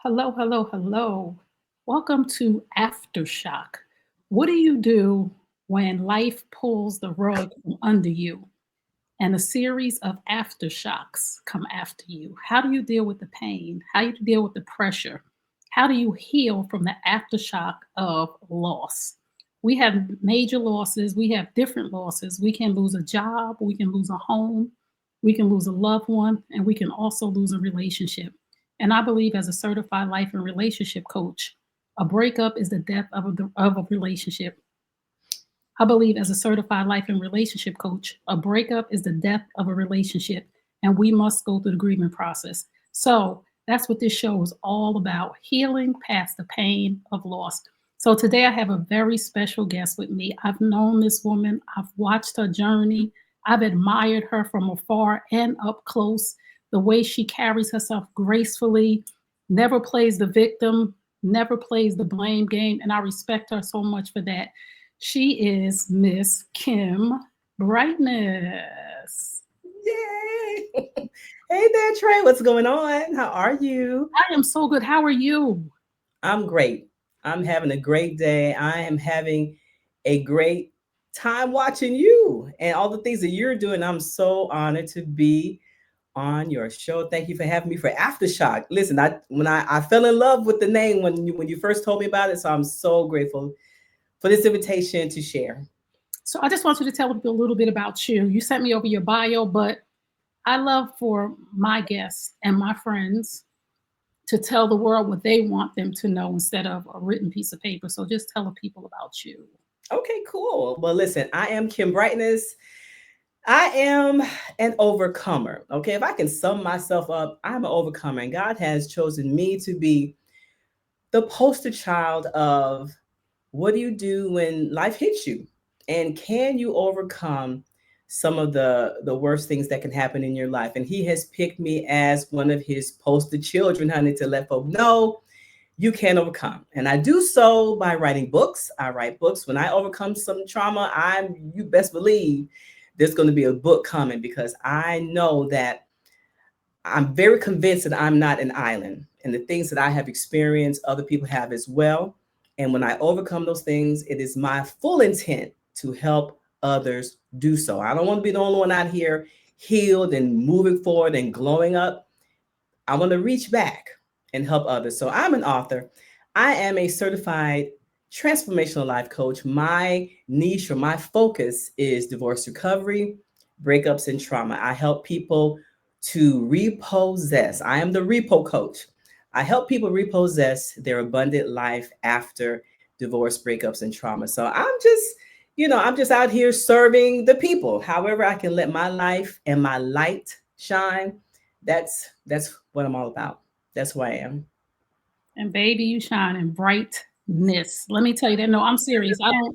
Hello, hello, hello. Welcome to Aftershock. What do you do when life pulls the rug from under you and a series of aftershocks come after you? How do you deal with the pain? How do you deal with the pressure? How do you heal from the aftershock of loss? We have major losses, we have different losses. We can lose a job, we can lose a home, we can lose a loved one, and we can also lose a relationship. And I believe, as a certified life and relationship coach, a breakup is the death of a relationship. I believe, as a certified life and relationship coach, a breakup is the death of a relationship, and we must go through the grieving process. So that's what this show is all about, healing past the pain of loss. So today I have a very special guest with me. I've known this woman, I've watched her journey, I've admired her from afar and up close, the way she carries herself gracefully, never plays the victim, never plays the blame game, and I respect her so much for that. She is Miss Kim Brightness. Yay! Hey there, Trey. What's going on? How are you? I am so good. How are you? I'm great. I'm having a great day. I am having a great time watching you and all the things that you're doing. I'm so honored to be on your show. Thank you for having me for Aftershock. Listen, I fell in love with the name when you first told me about it, so I'm so grateful for this invitation to share. So I just want you to tell people a little bit about you. You sent me over your bio, but I love for my guests and my friends to tell the world what they want them to know instead of a written piece of paper. So just tell the people about you. Okay, cool. Well, listen, I am Kim Brightness. I am an overcomer. Okay, if I can sum myself up, I'm an overcomer, and God has chosen me to be the poster child of what do you do when life hits you, and can you overcome some of the worst things that can happen in your life? And He has picked me as one of His poster children, honey, to let folk know you can overcome. And I do so by writing books. I write books. When I overcome some trauma, you best believe there's going to be a book coming, because I know that I'm very convinced that I'm not an island, and the things that I have experienced, other people have as well. And when I overcome those things, it is my full intent to help others do so. I don't want to be the only one out here healed and moving forward and glowing up. I want to reach back and help others. So I'm an author. I am a certified transformational life coach. My niche or my focus is divorce recovery, breakups, and trauma. I help people to repossess. I am the repo coach. I help people repossess their abundant life after divorce, breakups, and trauma. So I'm just out here serving the people. However, I can let my life and my light shine. That's what I'm all about. That's who I am. And baby, you shine in brightness. Let me tell you that. No, I'm serious. I don't,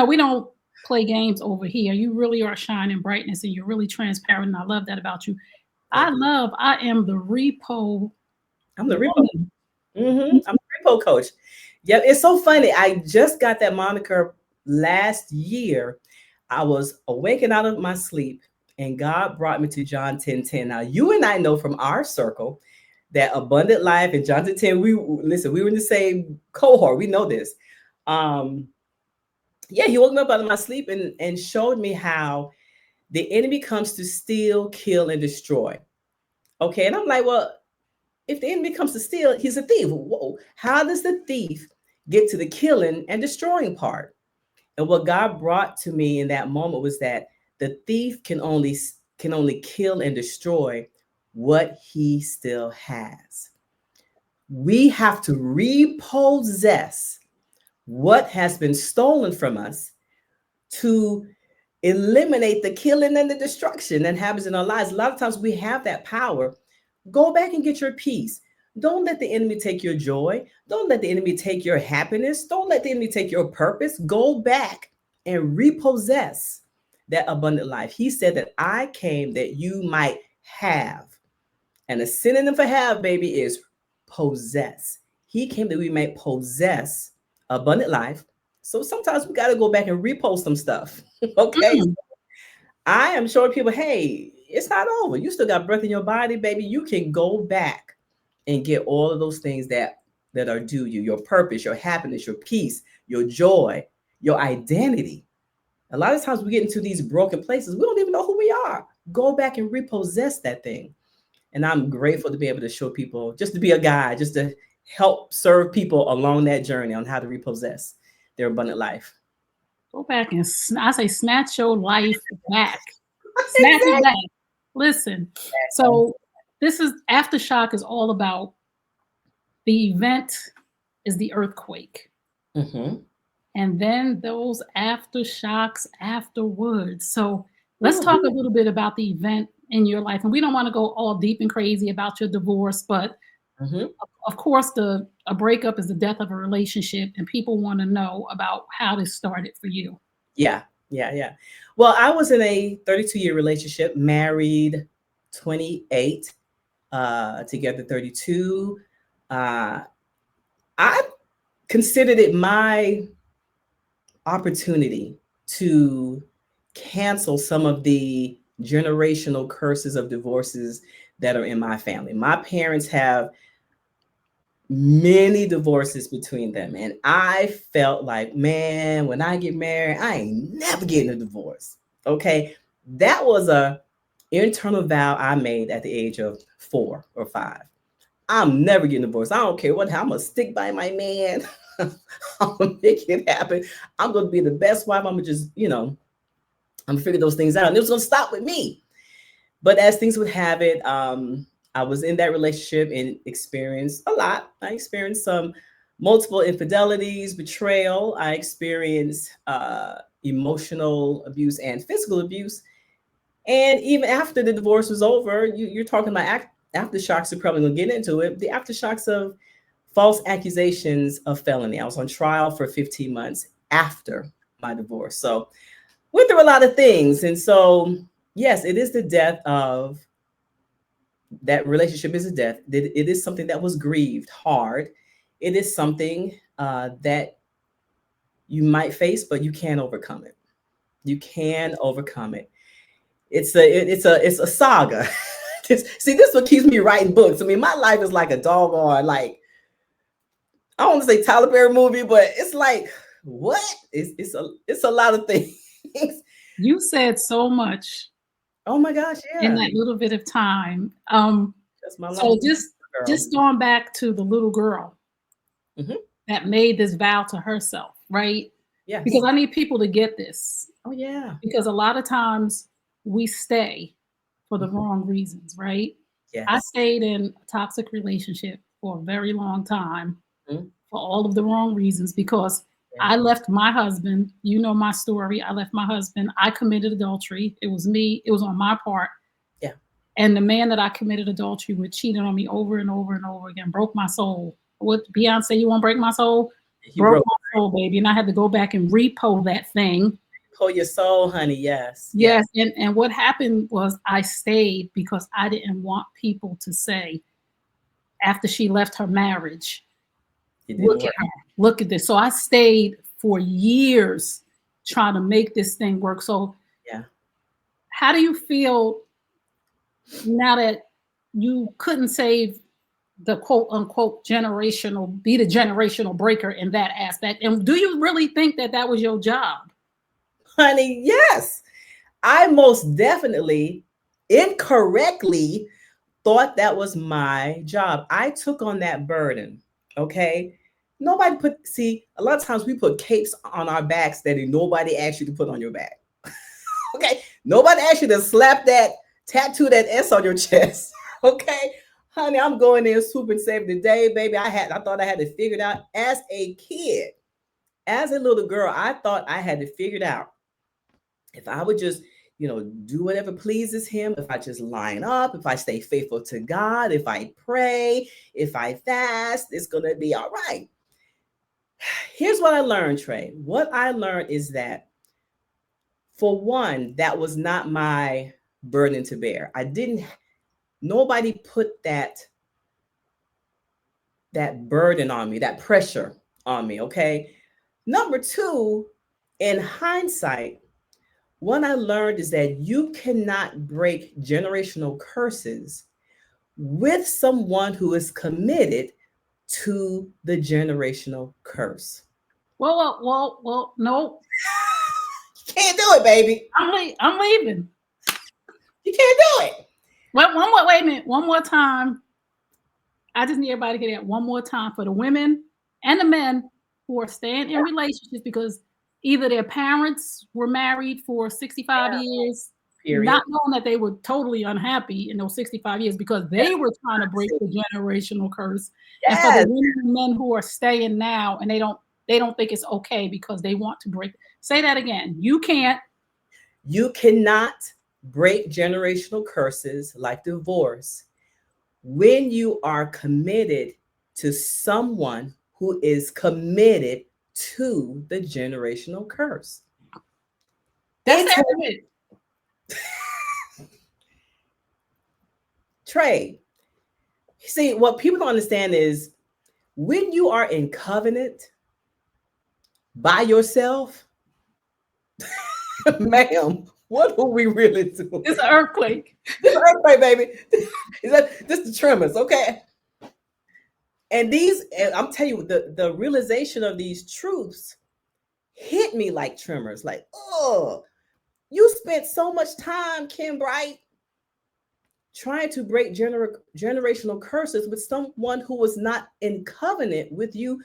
we don't play games over here. You really are shining brightness and you're really transparent. And I love that about you. Thank you. I am the repo I'm the repo. woman. I'm the repo coach. Yeah, it's so funny. I just got that moniker last year. I was awakened out of my sleep, and God brought me to John 10:10. Now, you and I know from our circle that abundant life and John 10:10, we were in the same cohort. We know this. Um, yeah, he woke me up out of my sleep and showed me how the enemy comes to steal, kill, and destroy. Okay, and I'm like, well, if the enemy comes to steal, he's a thief. Whoa, how does the thief get to the killing and destroying part? And what God brought to me in that moment was that the thief can only kill and destroy what he still has. We have to repossess what has been stolen from us to eliminate the killing and the destruction that happens in our lives. A lot of times we have that power. Go back and get your peace. Don't let the enemy take your joy. Don't let the enemy take your happiness. Don't let the enemy take your purpose. Go back and repossess that abundant life. He said that I came that you might have. And a synonym for have, baby, is possess. He came that we might possess abundant life. So sometimes we got to go back and repost some stuff. Okay. Mm. I am showing people, hey, it's not over. You still got breath in your body, baby. You can go back and get all of those things that are due you, your purpose, your happiness, your peace, your joy, your identity. A lot of times we get into these broken places, we don't even know who we are. Go back and repossess that thing. And I'm grateful to be able to show people, just to be a guide, just to help serve people along that journey on how to repossess their abundant life. Go back and I say snatch your life back. Snatch it Exactly. back. Listen. So this is Aftershock is all about the event is the earthquake. Mm-hmm. And then those aftershocks afterwards. So let's Ooh. talk a little bit about the event in your life. And we don't want to go all deep and crazy about your divorce, but Mm-hmm. of course the a breakup is the death of a relationship, and people want to know about how this started for you. Yeah, yeah. Well, I was in a 32-year relationship, married 28, together 32. Uh, I considered it my opportunity to cancel some of the generational curses of divorces that are in my family. My parents have many divorces between them, and I felt like, man, when I get married, I ain't never getting a divorce. Okay, that was a internal vow I made at the age of 4 or 5. I'm never getting divorced. I don't care what. I'm gonna stick by my man. I'm gonna make it happen. I'm gonna be the best wife. I'm gonna just, I'm gonna figure those things out, and it was gonna stop with me. But as things would have it, I was in that relationship and experienced a lot. I experienced some multiple infidelities, betrayal. I experienced emotional abuse and physical abuse. And even after the divorce was over, you're talking about aftershocks. You're probably gonna get into it. The aftershocks of false accusations of felony. I was on trial for 15 months after my divorce. So went through a lot of things. And so, yes, it is the death of that relationship is a death. It is something that was grieved hard. It is something that you might face, but you can overcome it. You can overcome it. It's a saga. See, this is what keeps me writing books. I mean, my life is like a doggone, like, I don't want to say Tyler Perry movie, but it's like, what? It's a lot of things. You said so much Oh my gosh, in yeah. that little bit of time. That's my So life, girl. just going back to the little girl Hmm. that made this vow to herself, right? Because Yes. I need people to get this. Oh yeah. Because a lot of times we stay for the Mhm. wrong reasons, right? I Yes. stayed in a toxic relationship for a very long time Mhm. for all of the wrong reasons because Yeah. I left my husband. You know my story. I left my husband. I committed adultery. It was me. It was on my part. Yeah. And the man that I committed adultery with cheated on me over and over and over again, broke my soul. What Beyonce, you won't break my soul? He Broke broke. my soul, baby. And I had to go back and repo that thing. Pull your soul, honey. Yes. Yes. Yes. And what happened was I stayed because I didn't want people to say after she left her marriage, It didn't look at work. her, look at this. So I stayed for years trying to make this thing work. So Yeah. how do you feel now that you couldn't save the quote unquote generational, be the generational breaker in that aspect? And do you really think that that was your job? Honey, yes. I most definitely incorrectly thought that was my job. I took on that burden. Okay. Nobody put, see, a lot of times we put capes on our backs that nobody asked you to put on your back. Okay. Nobody asked you to slap that, tattoo that S on your chest. Okay. Honey, I'm going in swooping save the day, baby. I thought I had it figured out as a kid. As a little girl, I thought I had it figured out. If I would just, do whatever pleases him, if I just line up, if I stay faithful to God, if I pray, if I fast, it's going to be all right. Here's what I learned, Trey. What I learned is that, for one, that was not my burden to bear. Nobody put that burden on me, that pressure on me, okay? Number two, in hindsight, what I learned is that you cannot break generational curses with someone who is committed to the generational curse. No, You can't do it, baby. I'm leaving. You can't do it. Wait a minute, one more time. I just need everybody to get that one more time for the women and the men who are staying in relationships because either their parents were married for 65 Yeah. years, Period. not knowing that they were totally unhappy in those 65 years because they were trying to break the generational curse. And for the Yes. women and men who are staying now and they don't think it's okay because they want to break. Say that again. You can't. You cannot break generational curses like divorce when you are committed to someone who is committed to the generational curse. That's It's it. Trey. See, what people don't understand is when you are in covenant by yourself, ma'am, what are we really doing? It's an earthquake. This earthquake, baby. Is that this the tremors? Okay. And I'm telling you, the realization of these truths hit me like tremors. Like, oh, you spent so much time, Kim Bright, trying to break generational curses with someone who was not in covenant with you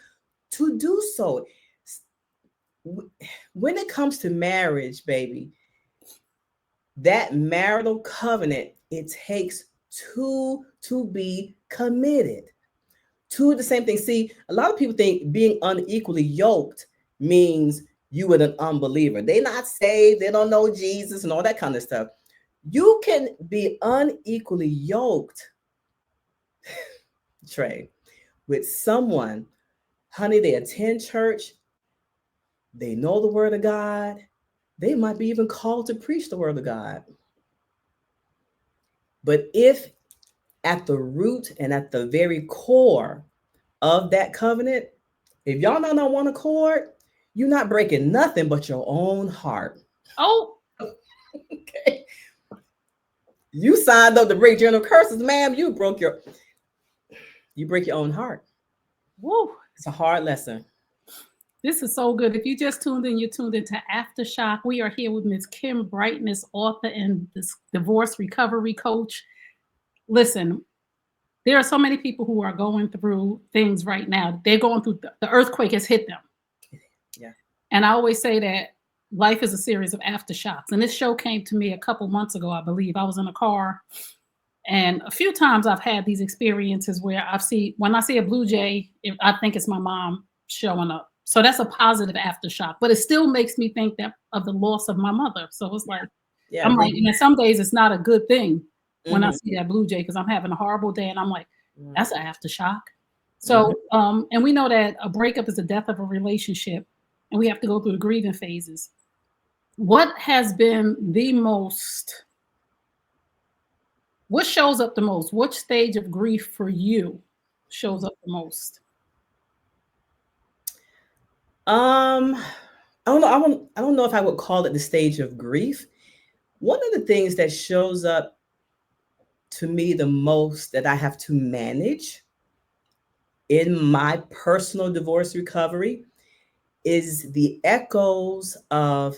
to do so. When it comes to marriage, baby, that marital covenant, it takes two to be committed to the same thing. See, a lot of people think being unequally yoked means you with an unbeliever. They not saved, they don't know Jesus and all that kind of stuff. You can be unequally yoked, Trey, with someone, honey, they attend church, they know the word of God, they might be even called to preach the word of God. But if at the root and at the very core of that covenant, if y'all not on one accord, you're not breaking nothing but your own heart. Oh, Okay. You signed up to break general curses, ma'am. You break your own heart. woo. It's a hard lesson. This is so good. If you just tuned in, you tuned into Aftershock. We are here with Ms. Kim Brightness, author and divorce recovery coach. Listen, there are so many people who are going through things right now. They're going through the earthquake has hit them. Yeah. And I always say that life is a series of aftershocks. And this show came to me a couple months ago, I believe. I was in a car, and a few times I've had these experiences where when I see a blue jay, I think it's my mom showing up. So that's a positive aftershock, but it still makes me think that of the loss of my mother. So it's like, Yeah. I'm like, and some days it's not a good thing when I Mm-hmm. see that blue jay because I'm having a horrible day and I'm like, that's an aftershock. Mm-hmm. So, and we know that a breakup is the death of a relationship and we have to go through the grieving phases. What has been what shows up the most? Which stage of grief for you shows up the most? I don't know. I don't know if I would call it the stage of grief. One of the things that shows up to me the most that I have to manage in my personal divorce recovery is the echoes of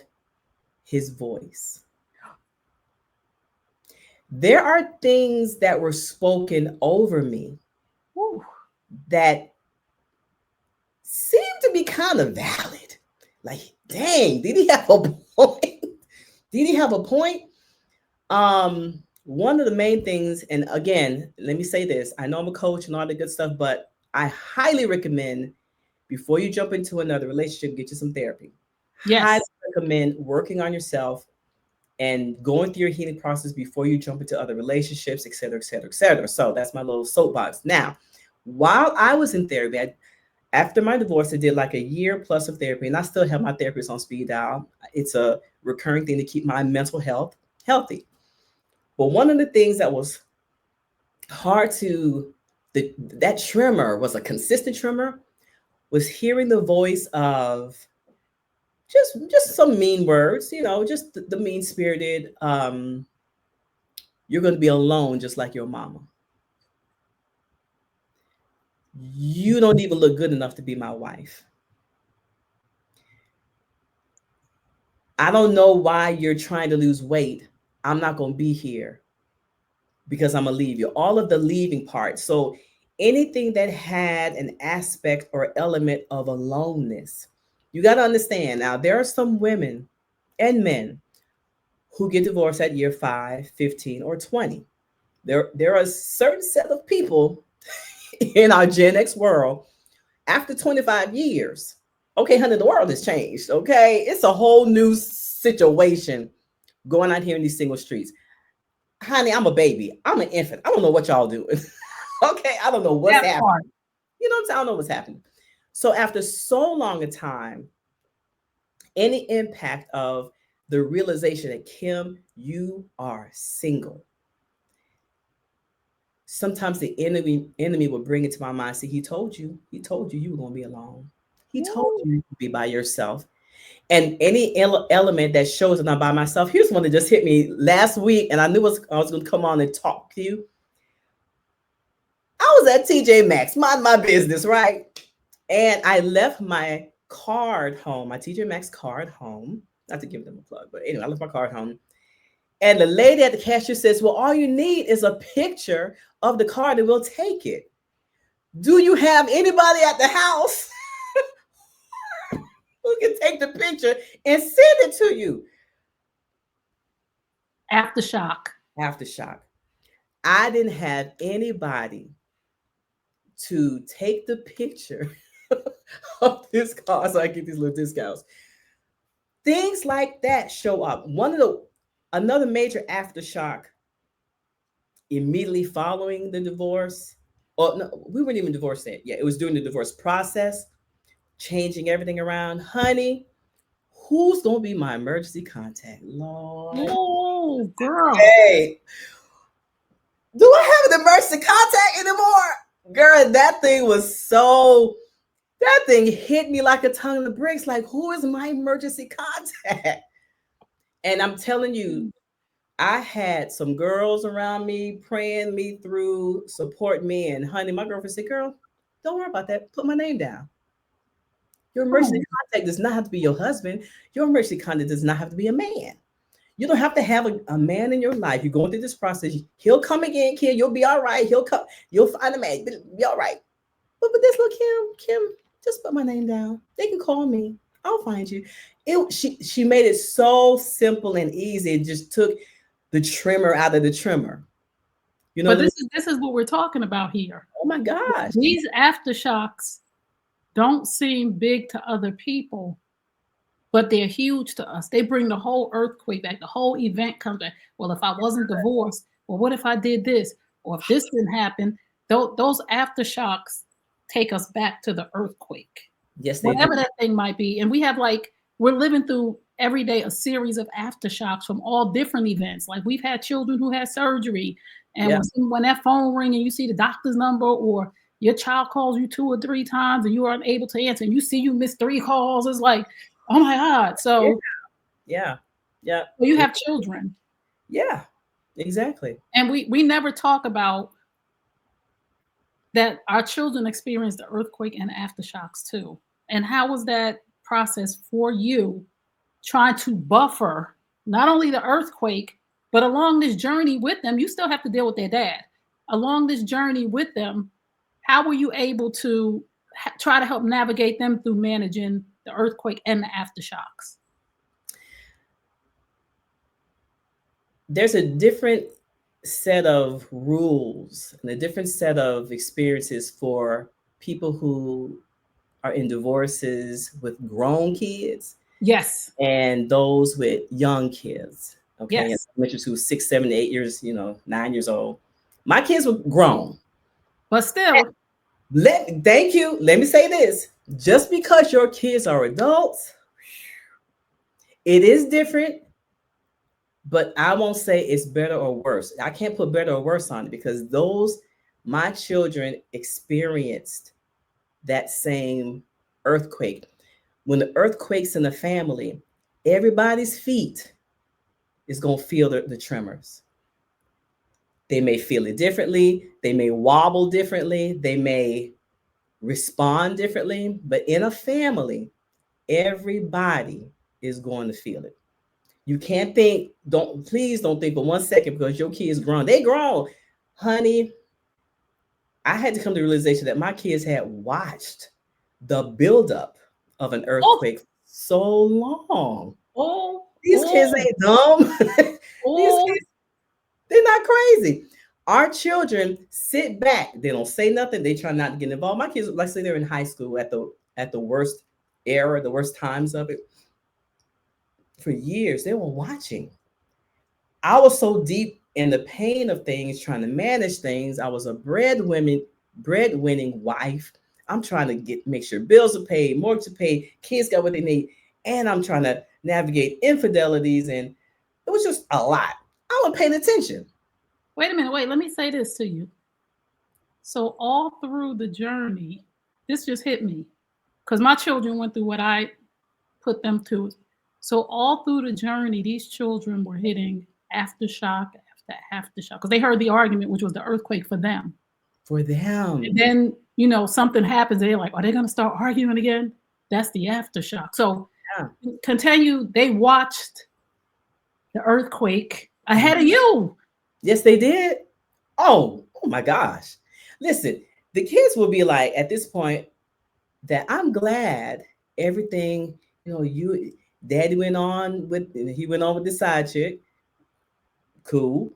his voice. There are things that were spoken over me Woo. that seem to be kind of valid. Like, dang, did he have a point? Did he have a point? One of the main things, and again, let me say this, I know I'm a coach and all the good stuff, but I highly recommend before you jump into another relationship, get you some therapy. Highly Yes. recommend working on yourself and going through your healing process before you jump into other relationships, et cetera, et cetera, et cetera. So that's my little soapbox. Now, while I was in therapy, after my divorce, I did like a year plus of therapy, and I still have my therapist on speed dial. It's a recurring thing to keep my mental health healthy. But one of the things that was hard that tremor was a consistent tremor, was hearing the voice of just some mean words, just the mean spirited, you're going to be alone just like your mama. You don't even look good enough to be my wife. I don't know why you're trying to lose weight. I'm not going to be here because I'm going to leave you. All of the leaving part. So anything that had an aspect or element of aloneness, you got to understand. Now, there are some women and men who get divorced at year 5, 15, or 20. There are a certain set of people in our Gen X world after 25 years. Okay, honey, the world has changed. Okay, it's a whole new situation going on here in these single streets. Honey, I'm a baby. I'm an infant. I don't know what y'all doing. Okay, I don't know what's That happening. part. You know what I'm saying? I don't know what's happening. So after so long a time, any impact of the realization that Kim, you are single. Sometimes the enemy will bring it to my mind. See, he told you were gonna be alone. He told Woo. you to be by yourself. And any element that shows that I'm by myself. Here's one that just hit me last week, and I knew I was going to come on and talk to you. I was at TJ Maxx, mind my business, right? And I left my card home, my TJ Maxx card home. Not to give them a plug, but anyway, I left my card home. And the lady at the cashier says, "Well, all you need is a picture of the card and we'll take it. Do you have anybody at the house who can take the picture and send it to you?" Aftershock. Aftershock. I didn't have anybody to take the picture of this car so I get these little discounts. Things like that show up. Another major aftershock immediately following the divorce. Or no, we weren't even divorced yet. Yeah, it was during the divorce process, changing everything around. Honey, who's gonna be my emergency contact? Lord. Oh, girl. Hey, do I have an emergency contact anymore? Girl, that thing hit me like a ton of bricks. Like, who is my emergency contact? And I'm telling you, I had some girls around me praying me through, support me. And honey, my girlfriend said, "Girl, don't worry about that. Put my name down. Your emergency Oh, contact does not have to be your husband. Your emergency contact does not have to be a man. You don't have to have a man in your life. You're going through this process. He'll come again, Kim. You'll be all right. He'll come. You'll find a man. Be all right. But with this little Kim, just put my name down. They can call me. I'll find you." She made it so simple and easy. It just took the trimmer out of the trimmer. You know but what I mean? this is what we're talking about here. Oh my gosh. These aftershocks don't seem big to other people, but they're huge to us. They bring the whole earthquake back. The whole event comes back. Well, if I wasn't divorced, well, what if I did this? Or if this didn't happen? Those aftershocks take us back to the earthquake, Yes, they do. whatever that thing might be. And we have like, we're living through every day a series of aftershocks from all different events. Like we've had children who had surgery, and Yeah. when that phone ring and you see the doctor's number, or your child calls you 2 or 3 times and you are unable to answer, and you see you missed 3 calls, it's like, oh my God. Yeah. So Yeah. Yeah. you have children, Yeah. Exactly. and we never talk about that our children experience the earthquake and aftershocks too. And how was that process for you, trying to buffer not only the earthquake, but along this journey with them? You still have to deal with their dad. Along this journey with them, how were you able to try to help navigate them through managing the earthquake and the aftershocks? There's a different set of rules and a different set of experiences for people who are in divorces with grown kids Yes. and those with young kids. Okay. And Yes. I mentioned who 6, 7, 8 years, 9 years old. My kids were grown. But still, Thank you. Let me say this. Just because your kids are adults, it is different, but I won't say it's better or worse. I can't put better or worse on it because my children experienced that same earthquake. When the earthquake's in the family, everybody's feet is going to feel the tremors. They may feel it differently. They may wobble differently. They may respond differently, but in a family, everybody is going to feel it. You can't think, please don't think for 1 second because your kids grown. They grown. Honey, I had to come to the realization that my kids had watched the buildup of an Oh, earthquake so long. oh, These kids oh, ain't dumb. These oh. kids, they're not crazy. Our children sit back. They don't say nothing. They try not to get involved. My kids, like say they're in high school at the worst era, the worst times of it. For years, they were watching. I was so deep in the pain of things, trying to manage things. I was a breadwinning wife. I'm trying to make sure bills are paid, mortgage are paid, kids got what they need, and I'm trying to navigate infidelities, and it was just a lot. I wasn't paying attention. Wait a minute. Wait, let me say this to you. So all through the journey, this just hit me because my children went through what I put them through. So all through the journey, these children were hitting aftershock after aftershock because they heard the argument, which was the earthquake for them. For And them. then, something happens. They're like, are they going to start arguing again? That's the aftershock. So Yeah. continue. They watched the earthquake ahead of Mhm. you. Yes, they did. Oh my gosh. Listen, the kids will be like at this point that I'm glad everything, you daddy he went on with the side chick. Cool.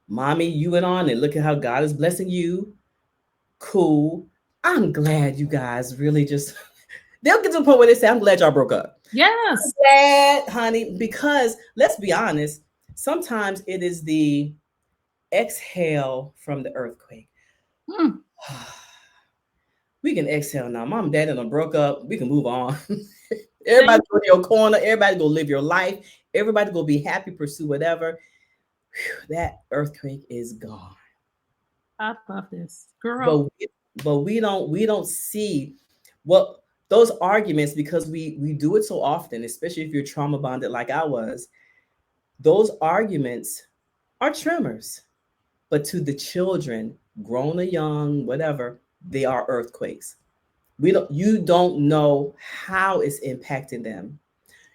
Mommy, you went on and look at how God is blessing you. Cool. I'm glad you guys really just they'll get to the point where they say, I'm glad y'all broke up. Yes. Glad, honey, because let's be honest, sometimes it is the exhale from the earthquake. Hmm. We can exhale now. Mom and dad done broke up. We can move on. Everybody Thank go to your corner. Everybody go live your life. Everybody go be happy, pursue whatever. Whew, that earthquake is gone. I love this. Girl, But we don't see what those arguments because we do it so often, especially if you're trauma bonded like I was. Those arguments are tremors, but to the children, grown or young, whatever, they are earthquakes. You don't know how it's impacting them.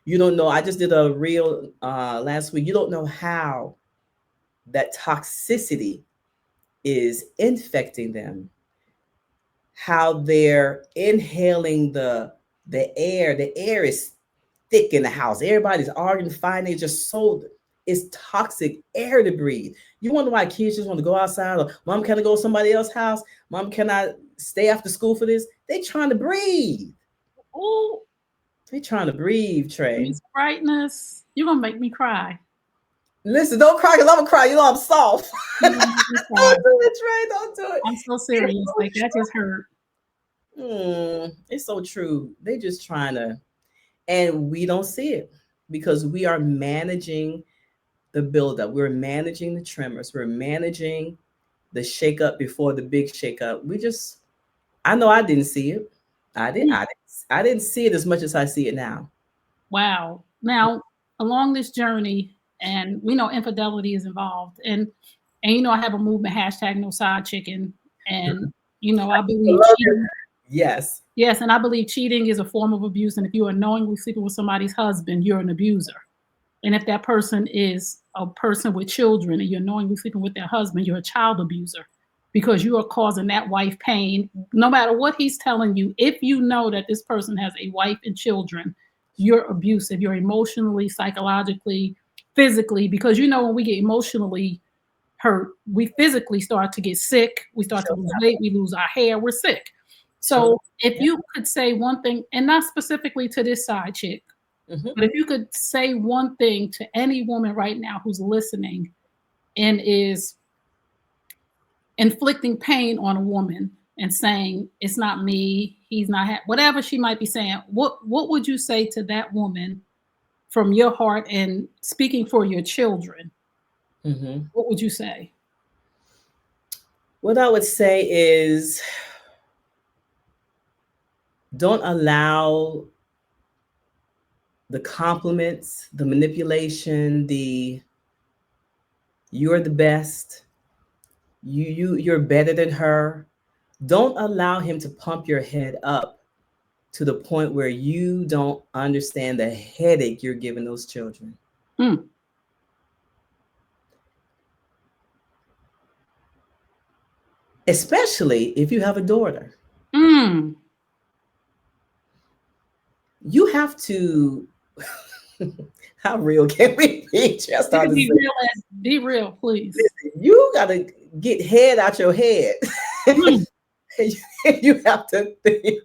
You don't know. I just did a reel last week. You don't know how that toxicity is infecting them, how they're inhaling the air is thick in the house, everybody's arguing, fighting, it's just so it's toxic air to breathe. You wonder why kids just want to go outside, or mom, can I go to somebody else's house? Mom, can I stay after school for this? They trying to breathe. oh, They trying to breathe, Trey. Miss Brightness, you're gonna make me cry. Listen, don't cry because I'm gonna cry. You know I'm soft. You're Don't gonna make me cry. do it, Trey. Don't do it. I'm so It's serious. Like that just hurt. so true. It's so true. They just trying to, and we don't see it because we are managing the buildup. We're managing the tremors. We're managing the shakeup before the big shakeup. I know I didn't see it. I did. Mm. I didn't see it as much as I see it now. Wow. Now, along this journey, and we know infidelity is involved, and I have a movement hashtag no side chicken, and I I believe love it. cheating. Yes. Yes, and I believe cheating is a form of abuse, and if you are knowingly sleeping with somebody's husband, you're an abuser. And if that person is a person with children and you're knowingly sleeping with their husband, you're a child abuser because you are causing that wife pain. No matter what he's telling you, if you know that this person has a wife and children, you're abusive. You're emotionally, psychologically, physically, because when we get emotionally hurt, we physically start to get sick. We start to Show lose weight. We lose our hair. We're sick. show So if yeah. you could say one thing, and not specifically to this side chick, Mm-hmm. but if you could say one thing to any woman right now who's listening and is inflicting pain on a woman and saying it's not me, he's not whatever she might be saying, what would you say to that woman from your heart and speaking for your children? Mm-hmm. What would you say? What I would say is don't allow the compliments, the manipulation, the you're the best, you're better than her. Don't allow him to pump your head up to the point where you don't understand the headache you're giving those children. Mm. Especially if you have a daughter. Mm. You have to, how real can we be? Just You on can the be say, real. Be real, please. listen, you got to get head out your head. Mm. You have to think,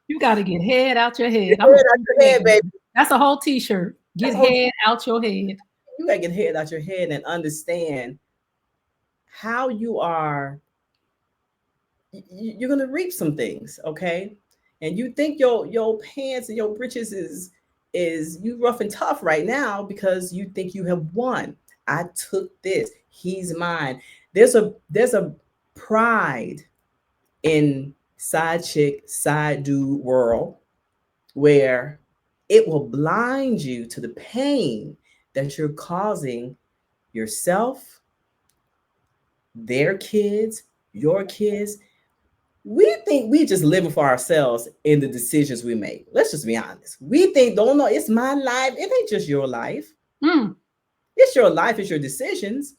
You got to get head out your get head. I'm head gonna out put your that. head, baby. That's a whole T-shirt. Get That's all head out your head. you got to get head out your head and understand how you are. You're gonna reap some things, okay? And you think your pants and your britches is you rough and tough right now because you think you have won. I took this. He's mine. There's a pride in side chick, side dude world where it will blind you to the pain that you're causing yourself, their kids, your kids. We think we just living for ourselves in the decisions we make. Let's just be honest. We think, don't know, it's my life. It ain't just your life. Mm. It's your life, it's your decisions.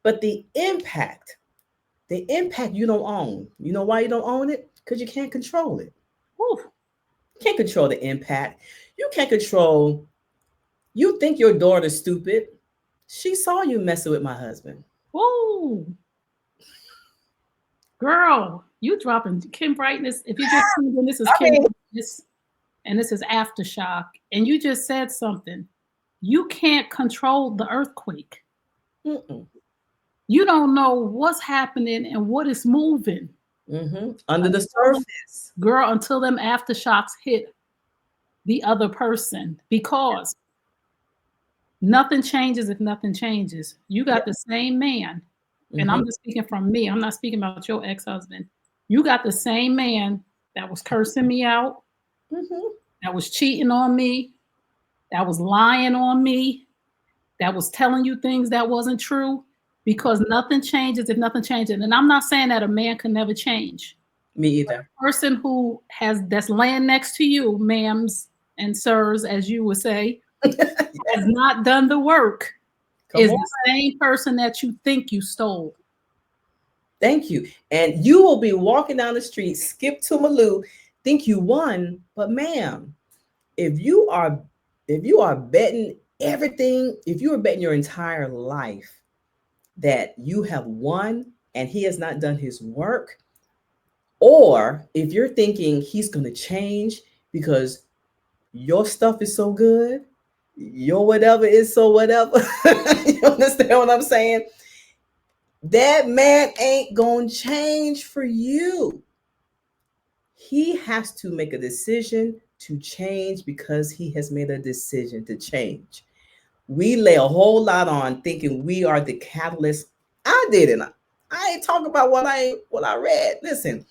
But the impact you don't own. You know why you don't own it? Because you can't control it. Woo. You can't control the impact. You can't control, you think your daughter's stupid. She saw you messing with my husband. Woo. Girl, you dropping Kim Brightness. If you just tuned in, this is I Kim mean, Brightness, and this is Aftershock. And you just said something. You can't control the earthquake. mm-mm, You don't know what's happening and what is moving. under the Until, surface. girl, until them aftershocks hit the other person. Because nothing changes if nothing changes. You Yeah. got the same man, and Mm-hmm. I'm just speaking from me. I'm not speaking about your ex-husband. You got the same man that was cursing me out, Mm-hmm. that was cheating on me, that was lying on me, that was telling you things that wasn't true, because nothing changes if nothing changes. And I'm not saying that a man can never change. Me either. Person who has that's laying next to you, ma'ams and sirs, as you would say, has not done the work, Come is on. the same person that you think you stole. Thank you. And you will be walking down the street, skip to Malou, think you won, but ma'am, if you are if you are betting everything, if you are betting your entire life that you have won and he has not done his work, or if you're thinking he's going to change because your stuff is so good, your whatever is so whatever. You understand what I'm saying? That man ain't gonna change for you. He has to make a decision to change because he has made a decision to change. We lay a whole lot on thinking we are the catalyst. I didn't. I ain't talking about what I read. Listen,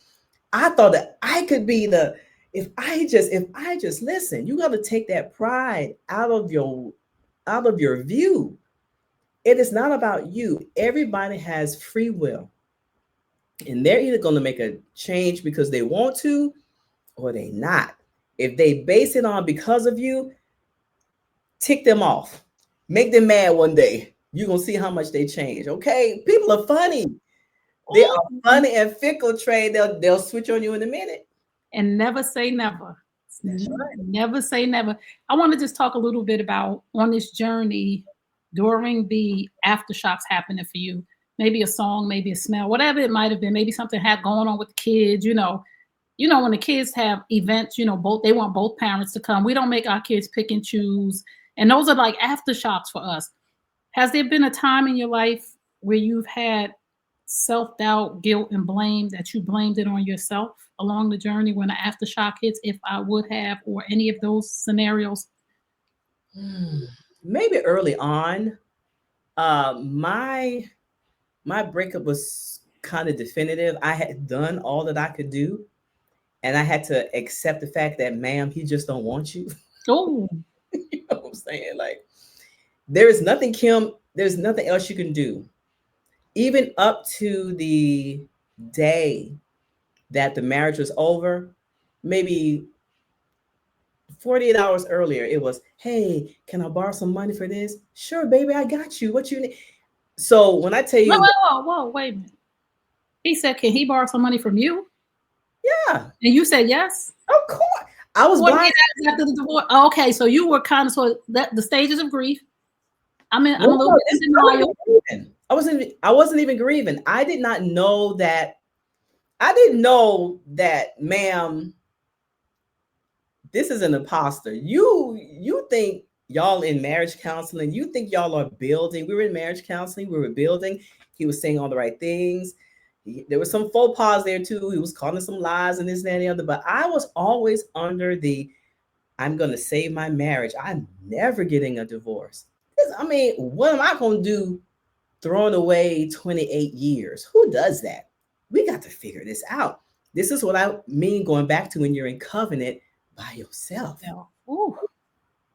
I thought that I could be the if I just listen. You got to take that pride out of your view. It is not about you. Everybody has free will, and they're either going to make a change because they want to or they not. If they base it on because of you, tick them off. Make them mad one day. You're going to see how much they change. Okay? People are funny. They are Ooh. funny and fickle trade. They'll switch on you in a minute. And never say never. That's right. Never say never. I want to just talk a little bit about on this journey during the aftershocks happening for you. Maybe a song, maybe a smell, whatever it might have been. Maybe something had going on with the kids. When the kids have events, both they want both parents to come. We don't make our kids pick and choose, and those are like aftershocks for us. Has there been a time in your life where you've had self doubt, guilt, and blame that you blamed it on yourself along the journey when the aftershock hits? If I would have, or any of those scenarios? Hmm. Maybe early on, my breakup was kind of definitive. I had done all that I could do, and I had to accept the fact that, ma'am, he just don't want you. Oh, You know what I'm saying? Like, there is nothing, Kim. There's nothing else you can do. Even up to the day that the marriage was over, maybe 48 hours earlier, it was, hey, can I borrow some money for this? Sure, baby, I got you. What you need? So when I tell Whoa, you, whoa, whoa, whoa, wait a minute. He said, "Can he borrow some money from you?" yeah, And you said yes. of course. I was 48 blind. hours after the divorce. Oh, okay, so you were kind of sort of that the stages of grief. I'm No, a little no, bit in I wasn't denial. grieving. I wasn't even grieving. I did not know that. I didn't know that, ma'am, this is an imposter. You think y'all in marriage counseling, you think y'all are building. We were in marriage counseling, we were building. He was saying all the right things. There was some faux pas there too. He was calling some lies and this, that, and the other. But I was always under the I'm gonna save my marriage. I'm never getting a divorce. I mean, what am I gonna do throwing away 28 years? Who does that? We got to figure this out. This is what I mean going back to when you're in covenant by yourself. Yeah. Ooh,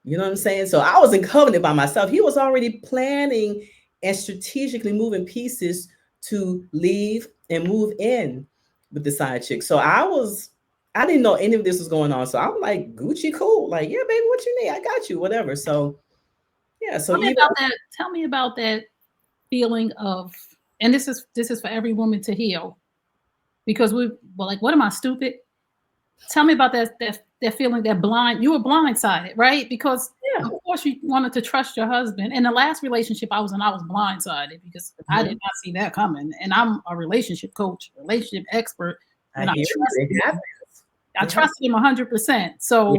You know what I'm saying? So I was in covenant by myself. He was already planning and strategically moving pieces to leave and move in with the side chick. So I didn't know any of this was going on. So I'm like, Gucci, cool. Like, yeah, baby, what you need? I got you, whatever. So yeah, so tell me even about that. Tell me about that feeling of, and this is for every woman to heal because we well, like, what am I stupid? Tell me about that feeling, that blind. You were blindsided, right? Because yeah. of course you wanted to trust your husband. In the last relationship I was in, I was blindsided because I did Mhm. not see that coming. And I'm a relationship coach, relationship expert, I and I hear you. trust It him. happens. I It happens. trusted him 100%. Yeah. So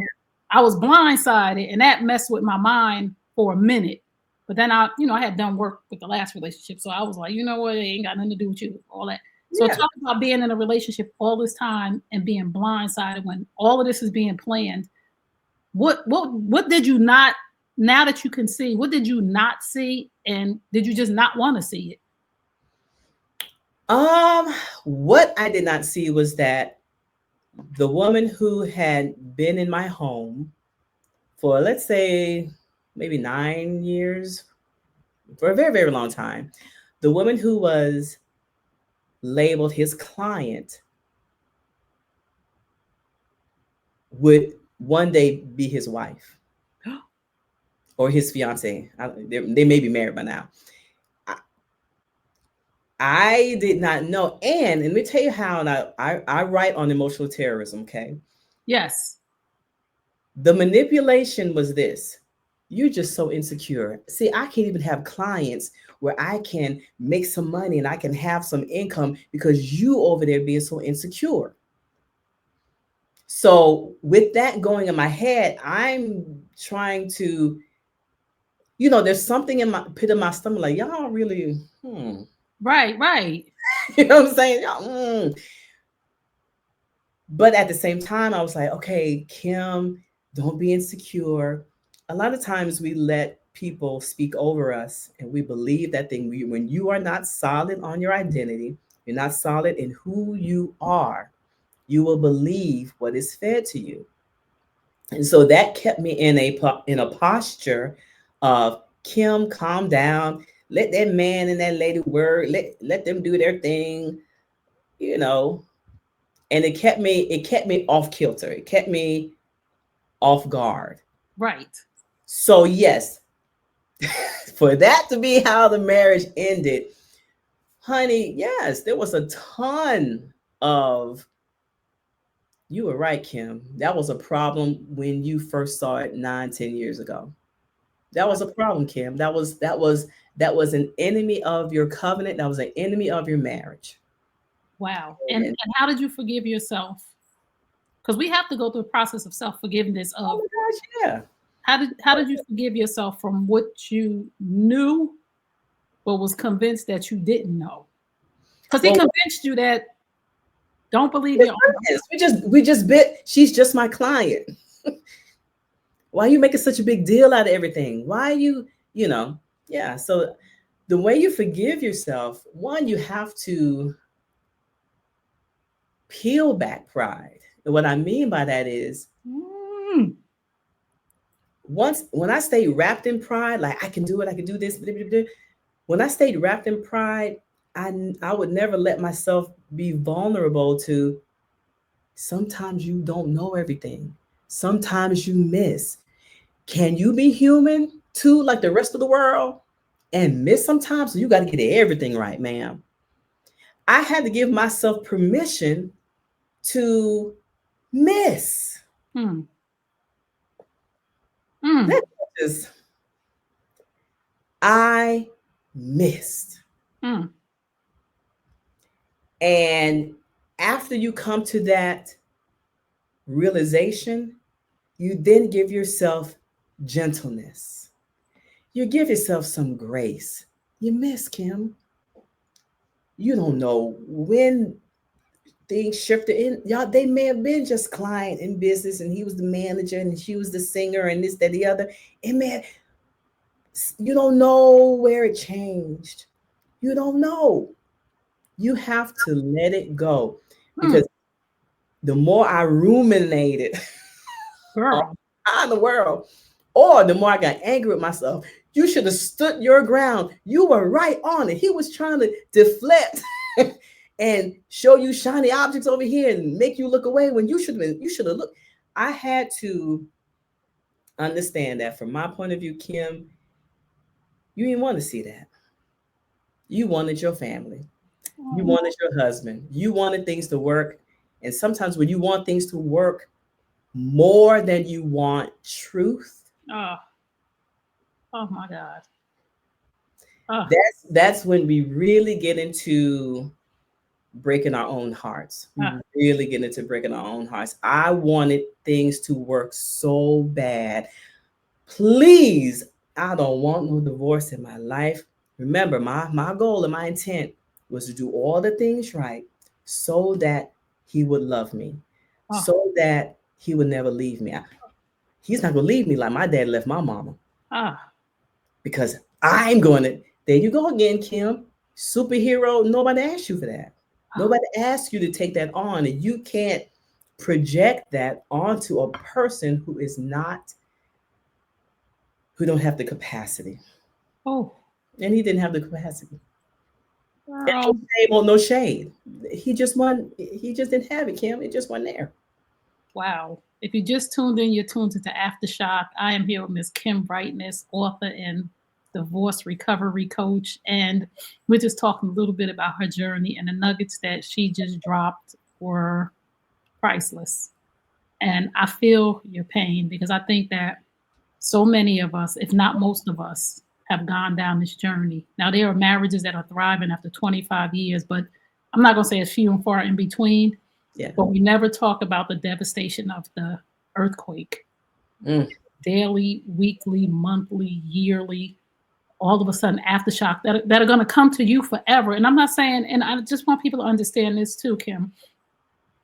I was blindsided, and that messed with my mind for a minute. But then I had done work with the last relationship, so I was like, you know what, it ain't got nothing to do with you, all that. So Yeah. talk about being in a relationship all this time and being blindsided when all of this is being planned. What did you not, now that you can see? What did you not see, and did you just not want to see it? Um, what I did not see was that the woman who had been in my home for, let's say, maybe 9 years, for a very, very long time, the woman who was labeled his client would one day be his wife or his fiance. They may be married by now. I, I did not know. And let me tell you how, and I write on emotional terrorism, okay? Yes. The manipulation was this. You're just so insecure. See, I can't even have clients where I can make some money and I can have some income because you over there being so insecure. So, with that going in my head, I'm trying to, there's something in my pit of my stomach, like, y'all really, Right, right. you know what I'm saying? Y'all, But at the same time, I was like, okay, Kim, don't be insecure. A lot of times we let people speak over us and we believe that thing. When you are not solid on your identity, you're not solid in who you are, you will believe what is fed to you. And so that kept me in a posture of, Kim, calm down. Let that man and that lady work. Let them do their thing, you know. And it kept me off kilter. It kept me off guard. Right. So yes, for that to be how the marriage ended, honey, yes, there was a ton of, you were right, Kim. That was a problem when you first saw it 9, 10 years ago. That was a problem, Kim. That was an enemy of your covenant. That was an enemy of your marriage. Wow. And And how did you forgive yourself? Because we have to go through a process of self-forgiveness oh of my gosh, yeah. how did you forgive yourself from what you knew but was convinced that you didn't know? Because he Well, convinced you that don't believe it's your own. honest. We just bit. She's just my client. Why are you making such a big deal out of everything? Why are you, yeah. So the way you forgive yourself, one, you have to peel back pride. And what I mean by that is, Mm, once when I stay wrapped in pride, like I can do it, I can do this. Blah, blah, blah. When I stayed wrapped in pride, I would never let myself be vulnerable to sometimes you don't know everything. Sometimes you miss. Can you be human too, like the rest of the world, and miss sometimes? So you got to get everything right, ma'am. I had to give myself permission to miss. Mm, mm, That is, I missed. mm. And after you come to that realization, you then give yourself gentleness. You give yourself some grace. You miss Kim. You don't know when things shifted in. Y'all, they may have been just client in business and he was the manager and she was the singer and this, that, the other. And man, you don't know where it changed. You don't know. You have to let it go Mm. because the more I ruminated Girl. in the world, or the more I got angry with myself, you should have stood your ground. You were right on it. He was trying to deflect and show you shiny objects over here and make you look away when you should have looked. I had to understand that from my point of view, Kim, you didn't want to see that. You wanted your family. You Oh, wanted your husband. You wanted things to work. And sometimes when you want things to work more than you want truth, oh, oh my God. Oh, that's when we really get into breaking our own hearts. We oh, really get into breaking our own hearts. I wanted things to work so bad. Please, I don't want no divorce in my life. Remember, my goal and my intent was to do all the things right so that he would love me, oh, so that he would never leave me. He's not going to leave me like my dad left my mama oh, because I'm going to. There you go again, Kim. Superhero. Nobody asked you for that. oh, Nobody asked you to take that on, and you can't project that onto a person who don't have the capacity. oh, And he didn't have the capacity. And no girl. shame or no shade. He just didn't have it, Kim. It just wasn't there. Wow. If you just tuned in, you're tuned into Aftershock. I am here with Miss Kim Brightness, author and divorce recovery coach. And we're just talking a little bit about her journey, and the nuggets that she just dropped were priceless. And I feel your pain because I think that so many of us, if not most of us, have gone down this journey. Now, there are marriages that are thriving after 25 years, but I'm not going to say it's few and far in between. Yeah. But we never talk about the devastation of the earthquake. Mm. Daily, weekly, monthly, yearly, all of a sudden aftershock that are going to come to you forever. And I'm not saying, and I just want people to understand this too, Kim.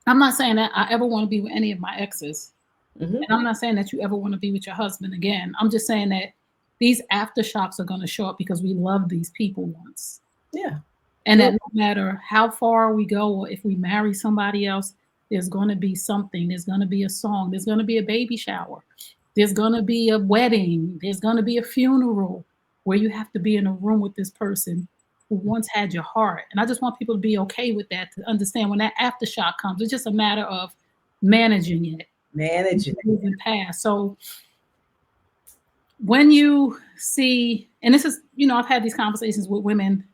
I'm not saying that I ever want to be with any of my exes. Hmm. And I'm not saying that you ever want to be with your husband again. I'm just saying that these aftershocks are going to show up because we loved these people once. Yeah. And Well, that no matter how far we go or if we marry somebody else, there's going to be something. There's going to be a song. There's going to be a baby shower. There's going to be a wedding. There's going to be a funeral where you have to be in a room with this person who once had your heart. And I just want people to be okay with that, to understand when that aftershock comes, it's just a matter of managing it, managing it. moving past. So when you see, and this is, I've had these conversations with women,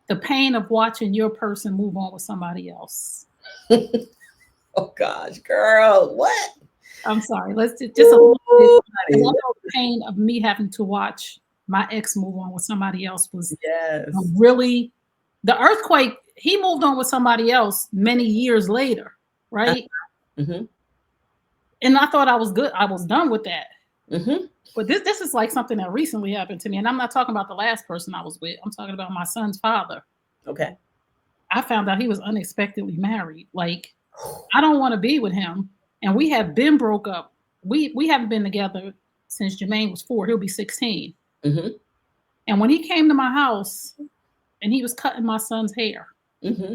the pain of watching your person move on with somebody else. Oh gosh, girl, what? I'm sorry. Let's just a little bit. Ooh, Because I honey. know the pain of me having to watch my ex move on with somebody else was Yes. really the earthquake. He moved on with somebody else many years later, right? Mm-hmm. And I thought I was good. I was done with that. Mm-hmm. But this is like something that recently happened to me. And I'm not talking about the last person I was with. I'm talking about my son's father. Okay. I found out he was unexpectedly married. Like, I don't want to be with him. And we have been broke up. We haven't been together since Jermaine was 4. He'll be 16. Mm-hmm. And when he came to my house and he was cutting my son's hair, Mm-hmm.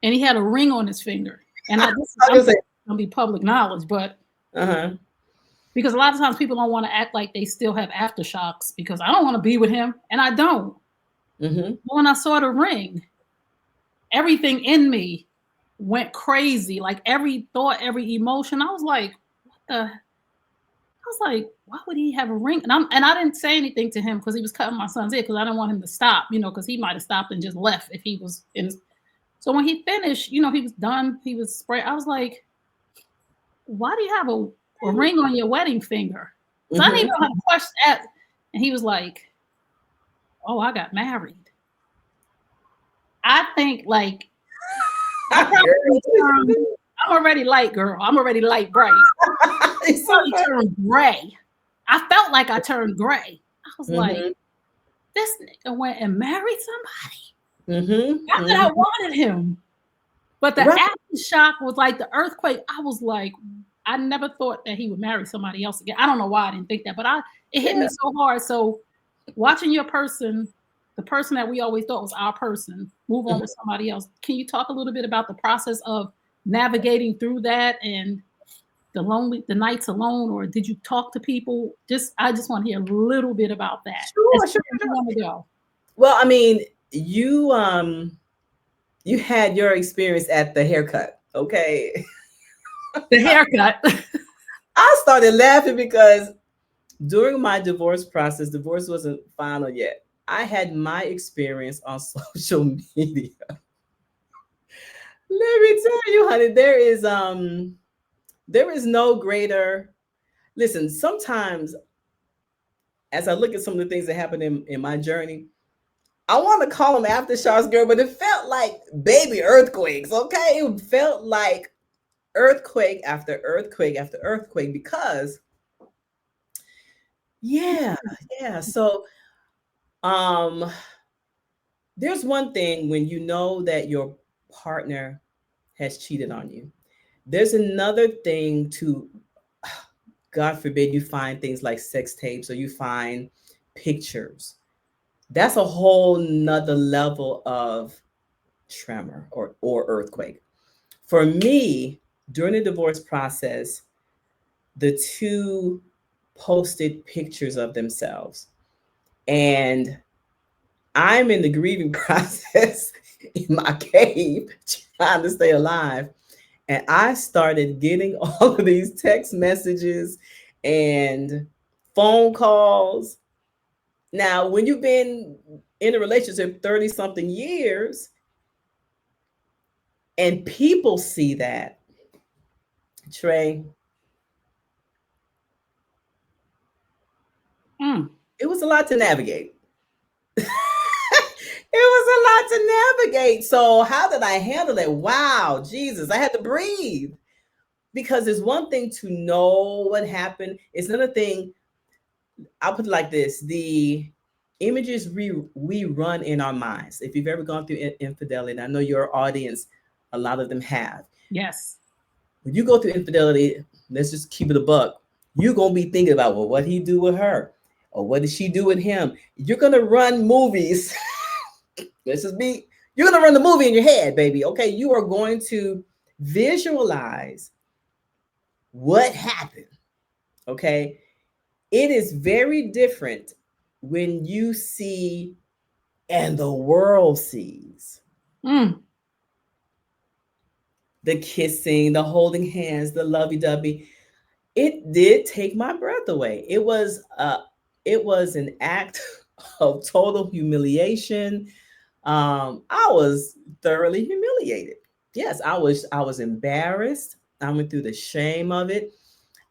and he had a ring on his finger. And I I'm was gonna gonna be public knowledge, but say, uh-huh. because a lot of times people don't want to act like they still have aftershocks because I don't want to be with him, and I don't. Mm-hmm. When I saw the ring, everything in me went crazy. Like every thought, every emotion. I was like, what the? I was like, why would he have a ring? And I didn't say anything to him because he was cutting my son's ear because I didn't want him to stop, because he might have stopped and just left if he was in his. So when he finished, he was done. He was spray. I was like, why do you have a ring on your wedding finger? So I didn't even Mm-hmm. know how to question that. And he was like, oh, I got married. I think like I probably turned. I'm already light, girl. I'm already light bright. It's so Probably funny. turned gray. I felt like I turned gray. I was like, Mm-hmm. this nigga went and married somebody. Mm-hmm. Not that I Mm-hmm. wanted him, but the Right. aftershock was like the earthquake. I was like, I never thought that he would marry somebody else again. I don't know why I didn't think that, but it hit Yeah. me so hard. So watching the person that we always thought was our person, move on Mhm. with somebody else. Can you talk a little bit about the process of navigating through that and the nights alone, or did you talk to people? I just want to hear a little bit about that. As Sure, far sure, as you sure. want to go. Well, I mean, you had your experience at the haircut, okay? The haircut. I started laughing because during my divorce process, divorce wasn't final yet. I had my experience on social media. Let me tell you, honey, there is no greater. Listen, sometimes as I look at some of the things that happened in my journey, I want to call them aftershocks, girl, but it felt like baby earthquakes, okay? It felt like earthquake after earthquake after earthquake because, yeah, yeah. So, um, there's one thing when you know that your partner has cheated on you. There's another thing to, God forbid, you find things like sex tapes or you find pictures. That's a whole nother level of tremor or earthquake. For me, during the divorce process, the two posted pictures of themselves. And I'm in the grieving process in my cave trying to stay alive. And I started getting all of these text messages and phone calls. Now, when you've been in a relationship 30 something years and people see that, Trey, Mm. it was a lot to navigate. It was a lot to navigate. So, how did I handle it? Wow, Jesus, I had to breathe because it's one thing to know what happened, it's another thing. I'll put it like this: the images we run in our minds. If you've ever gone through infidelity, and I know your audience, a lot of them have. Yes. When you go through infidelity, let's just keep it a buck. You're gonna be thinking about, well, what he do with her, or what did she do with him? You're gonna run movies. Let's just be. You're gonna run the movie in your head, baby. Okay, you are going to visualize what happened. Okay, it is very different when you see and the world sees Mm. the kissing, the holding hands, the lovey-dovey. It did take my breath away. It was an act of total humiliation. I was thoroughly humiliated. Yes, I was embarrassed. I went through the shame of it.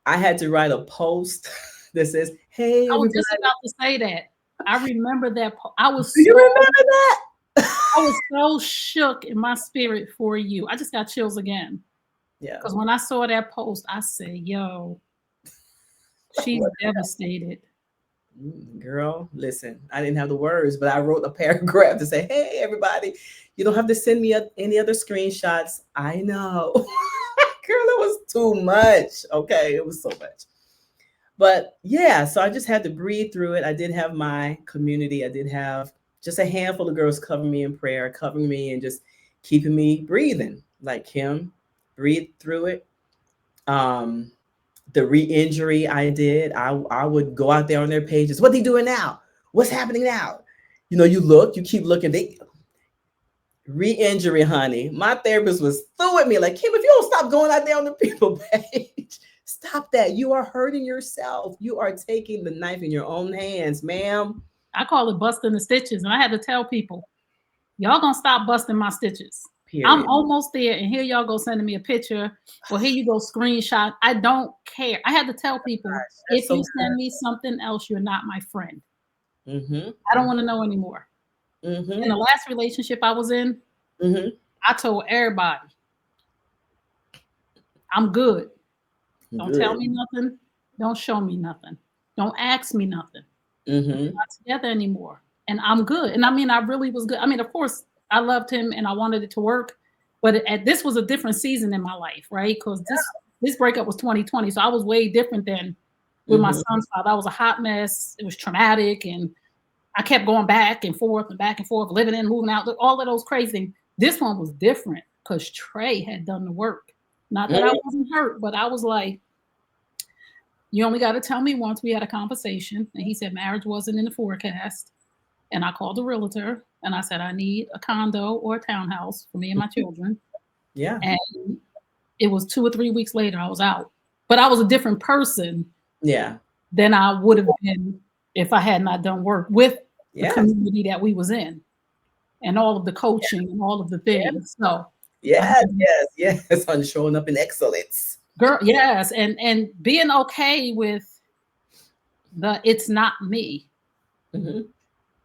I had to write a post that says, "Hey I was everybody, just about to say that. I remember that. do you remember that?" I was so shook in my spirit for you. I just got chills again Yeah. because when I saw that post, I said, "Yo, she's What? devastated." Girl, listen, I didn't have the words, but I wrote a paragraph to say, "Hey everybody, you don't have to send me any other screenshots. I know." Girl, it was too much. Okay, it was so much. But yeah, so I just had to breathe through it. I did have my community. I did have just a handful of girls covering me in prayer, covering me and just keeping me breathing. Like Kim, breathe through it. Um, the re-injury I did, I would go out there on their pages. What they doing now? What's happening now? you keep looking. They re-injury, honey. My therapist was through with me, like, Kim, if you don't stop going out there on the people page, stop that. You are hurting yourself. You are taking the knife in your own hands, ma'am. I call it busting the stitches. And I had to tell people, y'all gonna stop busting my stitches. I'm Period. almost there, and here y'all go sending me a picture, or here you go screenshot. I don't care. I had to tell people, That's if so you good. send me something else, you're not my friend. Mm-hmm. I don't want to know anymore. In Mm-hmm. the last relationship I was in, Mm-hmm. I told everybody, I'm good. Don't tell Good. me nothing. Don't show me nothing. Don't ask me nothing. Mm-hmm. Not together anymore. And I'm good. And I mean, I really was good. I mean, of course, I loved him and I wanted it to work, but this was a different season in my life, right? Because this breakup was 2020, so I was way different than with my Mm-hmm. son's father. I was a hot mess. It was traumatic, and I kept going back and forth, living in, moving out, all of those crazy things. This one was different because Trey had done the work. Not that I wasn't hurt, but I was like, you only got to tell me once. We had a conversation, and he said marriage wasn't in the forecast. And I called the realtor and I said, I need a condo or a townhouse for me and my children. Yeah. And it was 2 or 3 weeks later, I was out. But I was a different person Yeah. than I would have been if I had not done work with the Yes. community that we was in and all of the coaching and all of the things. So I Yes. had, Yes. Yes. On showing up in excellence. girl, yes, and being okay with the it's not me, Mm-hmm.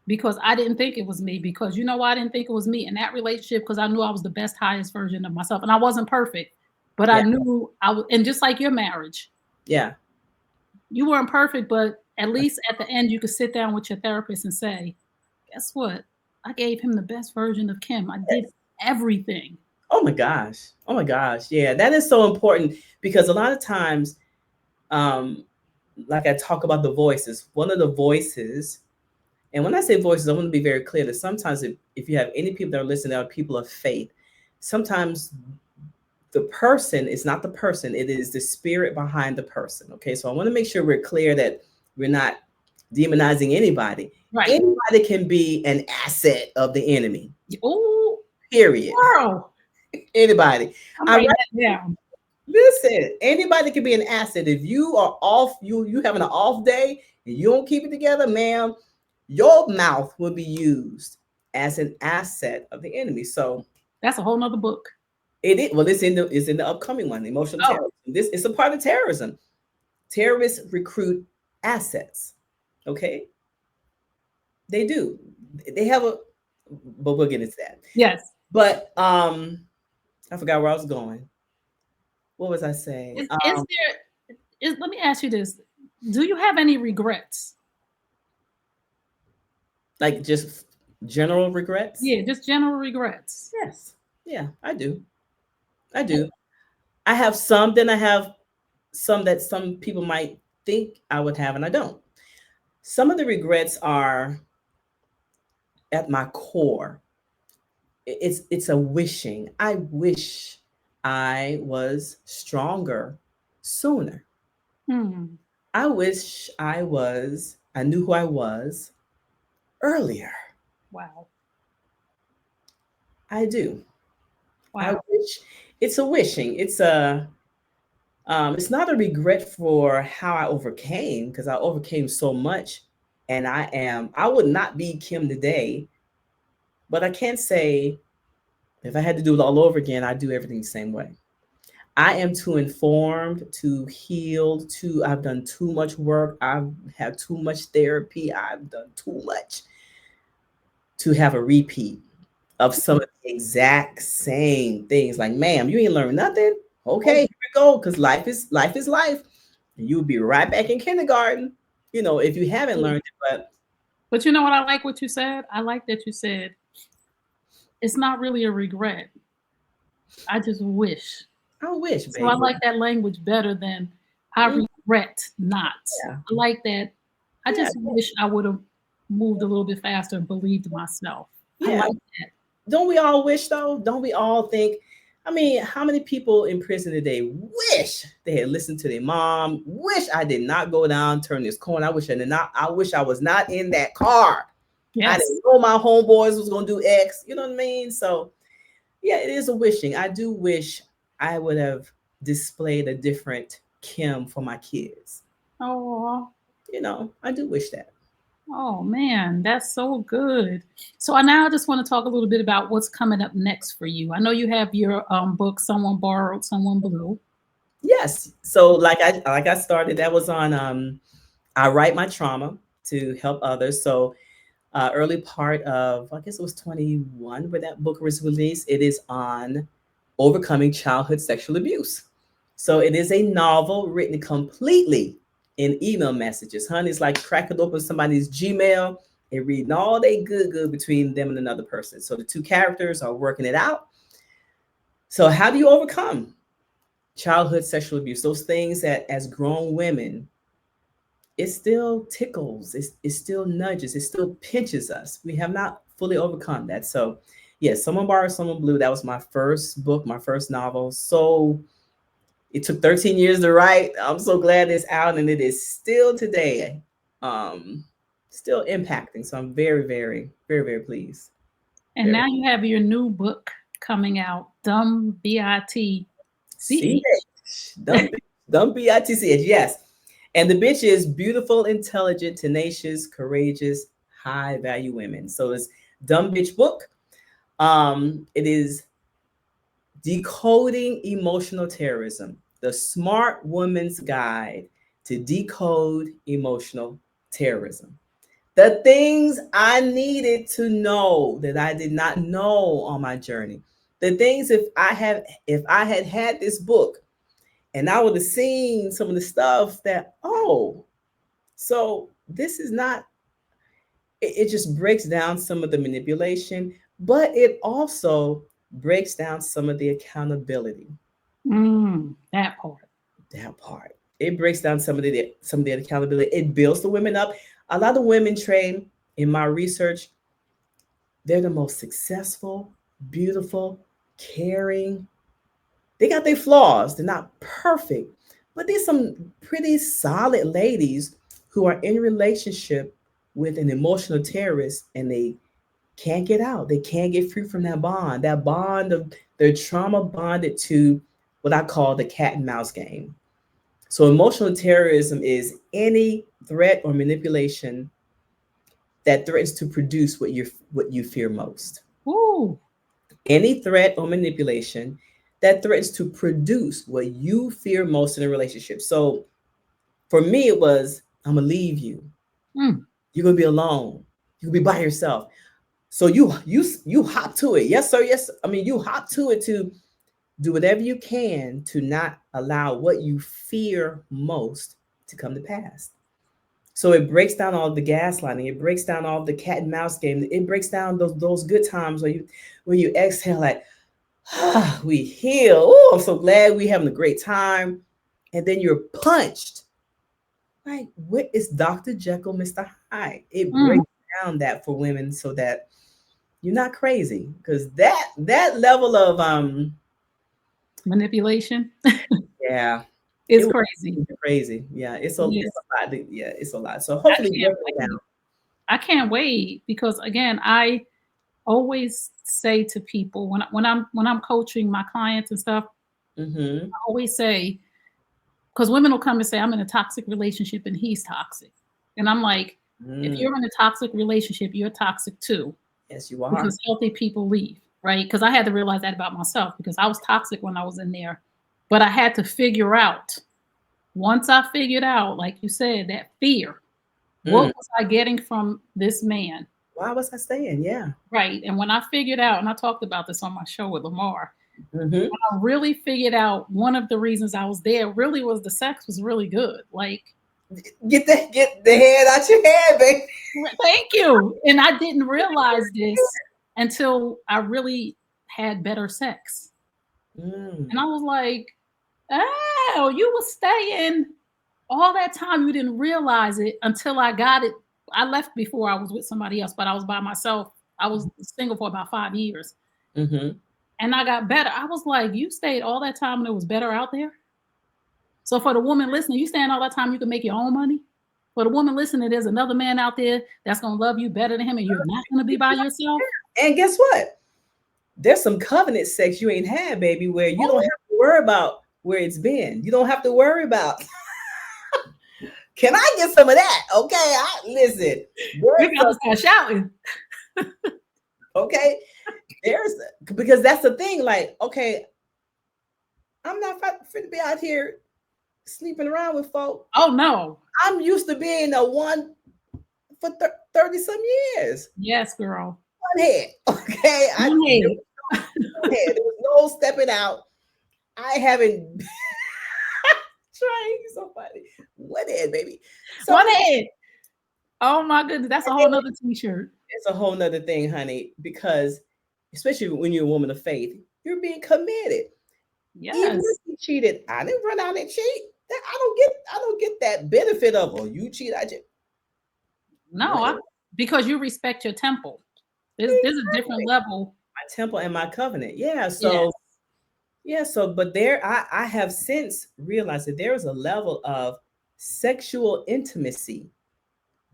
because I didn't think it was me. Because you know why I didn't think it was me in that relationship? Because I knew I was the best, highest version of myself, and I wasn't perfect, but I Yeah. knew I was. And just like your marriage, Yeah. you weren't perfect, but at least at the end, you could sit down with your therapist and say, "Guess what? I gave him the best version of Kim. I did everything." Oh my gosh. Oh my gosh. Yeah. That is so important because a lot of times, um, like I talk about the voices, one of the voices, and when I say voices, I want to be very clear that sometimes if you have any people that are listening that are people of faith, sometimes the person is not the person, it is the spirit behind the person. Okay. So I want to make sure we're clear that we're not demonizing anybody. Right? Anybody can be an asset of the enemy. Oh, Period. girl, Anybody. I'm I writing that down. Listen, anybody can be an asset. If you are off, you having an off day and you don't keep it together, ma'am, your mouth will be used as an asset of the enemy. So That's a whole nother book. it is well, it's in the upcoming one, emotional Oh, terrorism. This is a part of terrorism. Terrorists recruit assets. Okay, they do. They have a, but we'll get into that. yes. But I forgot where I was going. What was I saying? Is there? Let me ask you this: do you have any regrets? Like just general regrets. Yeah, just general regrets. Yes. Yeah, I do. I do. I have some, then I have some that some people might think I would have, and I don't. Some of the regrets are at my core. It's a wishing. I wish I was stronger sooner. Hmm. I wish I knew who I was earlier. Wow. I do. I Wow. wish it's a wishing. It's not a regret for how I overcame because I overcame so much, and I would not be Kim today, but I can't say if I had to do it all over again, I'd do everything the same way. I am too informed, too healed, I've done too much work, I've had too much therapy, I've done too much to have a repeat of some of the exact same things. Like, ma'am, you ain't learned nothing. Okay, here we go. Because life is life. You'll be right back in kindergarten, if you haven't learned it. But But you know what? I like what you said. I like that you said it's not really a regret. I just wish. I wish, So I baby. like that language better than I Mm, regret not. yeah, I like that. I yeah, just wish I would have moved a little bit faster and believed myself. I yeah. like that. Don't we all wish though? Don't we all think? I mean, how many people in prison today wish they had listened to their mom? Wish I did not go down, turn this corner. I wish I did not. I wish I was not in that car. I Yes. didn't know my homeboys was gonna do X. You know what I mean? So yeah, it is a wishing. I do wish I would have displayed a different Kim for my kids. Oh, I do wish that. oh man, that's so good. So I now just want to talk a little bit about what's coming up next for you. I know you have your book, Someone Borrowed, Someone Blew. Yes. So like I started, that was on I write my trauma to help others. So early part of, I guess it was 21 where that book was released. It is on overcoming childhood sexual abuse. So it is a novel written completely in email messages. Honey, it's like cracking open somebody's Gmail and reading all they good between them and another person. So the two characters are working it out. So how do you overcome childhood sexual abuse? Those things that as grown women, it still tickles, it still nudges, it still pinches us. We have not fully overcome that. So, yes, Someone Borrowed, Someone Blew. That was my first book, my first novel. So it took 13 years to write. I'm so glad it's out and it is still today, um, still impacting. So I'm very, very, very, very pleased. And Very now you have your new book coming out, Dumb BITCH. CH. Dumb BITCH. Yes. And the bitch is beautiful, intelligent, tenacious, courageous, high value women. So it's Dumb Bitch book. It is Decoding Emotional Terrorism, the smart woman's guide to decode emotional terrorism. The things I needed to know that I did not know on my journey. The things if I had this book and I would have seen some of the stuff that, so this is not, it just breaks down some of the manipulation, but it also breaks down some of the accountability. That part. That part. It breaks down some of the accountability. It builds the women up. A lot of women train in my research, they're the most successful, beautiful, caring. They got their flaws. They're not perfect, but there's some pretty solid ladies who are in relationship with an emotional terrorist and they can't get out. They can't get free from that bond. That bond of their trauma bonded to what I call the cat and mouse game. So emotional terrorism is any threat or manipulation that threatens to produce what you fear most. Ooh. Any threat or manipulation that threatens to produce what you fear most in a relationship. So for me, it was, I'm gonna leave you. Mm. You're gonna be alone. You'll be by yourself. So you hop to it. Yes, sir. Yes. I mean, you hop to it to do whatever you can to not allow what you fear most to come to pass. So it breaks down all the gaslighting. It breaks down all the cat and mouse game. It breaks down those good times where you exhale like, we heal. Oh, I'm so glad we having a great time. And then you're punched. Like, what is Dr. Jekyll, Mr. Hyde? It Mm. breaks down that for women so that you're not crazy. Because that level of Manipulation yeah, it is was crazy. crazy. Yeah, it's Yes. a lot. Yeah, it's a lot. So I hopefully can't breaking it wait. I can't wait because again, I always say to people when I'm coaching my clients and stuff, down. Mm-hmm. I always say, because women will come and say, I'm in a toxic relationship and he's toxic. And I'm like, if Mm. you're in a toxic relationship, you're toxic too, Yes, you are. because healthy people leave, right? Because I had to realize that about myself because I was toxic when I was in there. But I had to figure out, once I figured out, like you said, that fear, what Mm. was I getting from this man? Why was I staying? Yeah. Right. And when I figured out, and I talked about this on my show with Lamar, Mm-hmm. I really figured out one of the reasons I was there really was the sex was really good. Like, Get the head out your head, baby. thank you. And I didn't realize this until I really had better sex. Mm. And I was like, oh, you were staying all that time. You didn't realize it until I got it. I left before I was with somebody else, but I was by myself. I was single for about 5 years Mm-hmm. and I got better. I was like, you stayed all that time and it was better out there. So for the woman listening, you staying all that time, you can make your own money. For the woman listening, there's another man out there that's gonna love you better than him, and you're not gonna be by yourself. And guess what? There's some covenant sex you ain't had, baby, where you don't have to worry about where it's been. You don't have to worry about, can I get some of that? Okay, listen. We're about to start shouting. Okay, because that's the thing. Like, okay, I'm not fit to be out here sleeping around with folk. Oh no. I'm used to being a one for 30 some years. Yes, girl. One head. Okay. One head. There was no stepping out. I haven't trying so funny. One head, baby. So, one head. Oh my goodness. That's a whole nother t-shirt. It's a whole nother thing, honey, because especially when you're a woman of faith, you're being committed. Yes. Even if you cheated, I didn't run out and cheat. I don't get that benefit of, oh, you cheat, I cheat. No, because you respect your temple. There's a different level. My temple and my covenant. Yeah. So but I have since realized that there is a level of sexual intimacy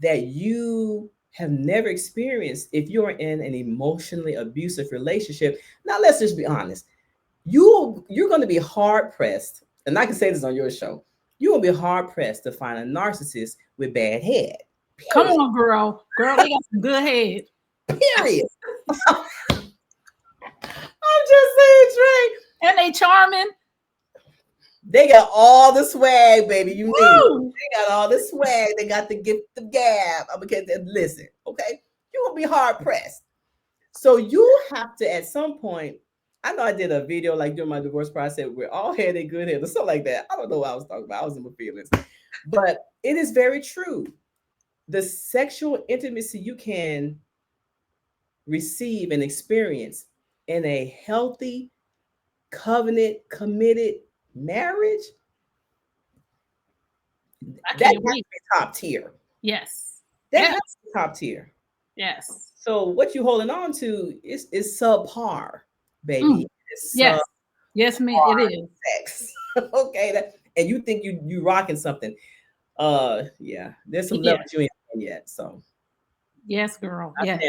that you have never experienced if you're in an emotionally abusive relationship. Now, let's just be honest. You're going to be hard pressed, and I can say this on your show. You're going to be hard pressed to find a narcissist with bad head. Period. Come on, girl. Girl, they got some good head. Period. I'm just saying, Trey. And they charming. They got all the swag, baby. You need it. They got all the swag. They got the gift of gab. I'm gonna listen, okay? You will be hard pressed. So you have to, at some point. I know I did a video like during my divorce process. We're all headed, good head, or something like that. I don't know what I was talking about. I was in my feelings, but it is very true. The sexual intimacy you can receive and experience in a healthy, covenant, committed marriage, that has to be top tier. Yes. That has to be top tier. Yes. So what you holding on to is subpar, baby. Yes. Yes, ma'am. It is. Sex. Okay. And you think you rocking something. Yeah. There's some levels you ain't in yet. So yes, girl. Yes.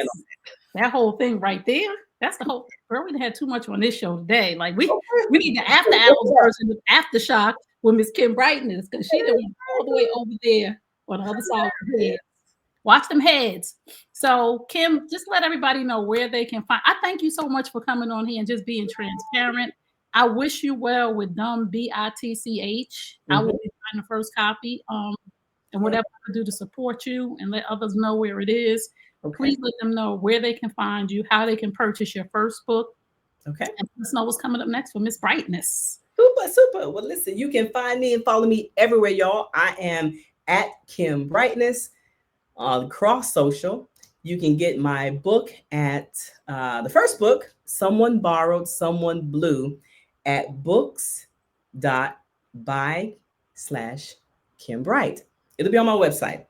That whole thing right there. That's the whole girl. We had too much on this show today. Like we need the after hours version of Aftershock with Miss Kim Brightness, because she done went all the way over there on the other side of the head. Watch them heads. So Kim, just let everybody know where they can find. I thank you so much for coming on here and just being transparent. I wish you well with Dumb BITCH. I will be buying the first copy. And whatever I can do to support you and let others know where it is. Okay. Please let them know where they can find you, how they can purchase your first book. Okay. And let us know what's coming up next for Miss Brightness. Super. Well, listen, you can find me and follow me everywhere, y'all. I am at Kim Brightness on cross social. You can get my book at the first book, Someone Borrowed, Someone Blue, at books.by/Kim Bright. It'll be on my website.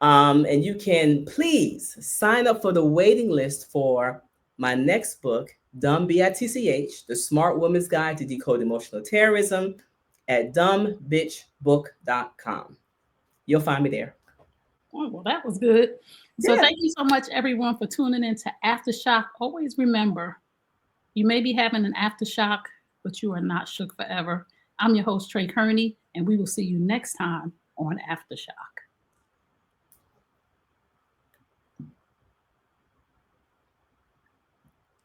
And you can please sign up for the waiting list for my next book, Dumb BITCH, The Smart Woman's Guide to Decode Emotional Terrorism, at dumbbitchbook.com. You'll find me there. Oh, well, that was good. So thank you so much, everyone, for tuning in to Aftershock. Always remember, you may be having an aftershock, but you are not shook forever. I'm your host, Trey Kearney, and we will see you next time on Aftershock.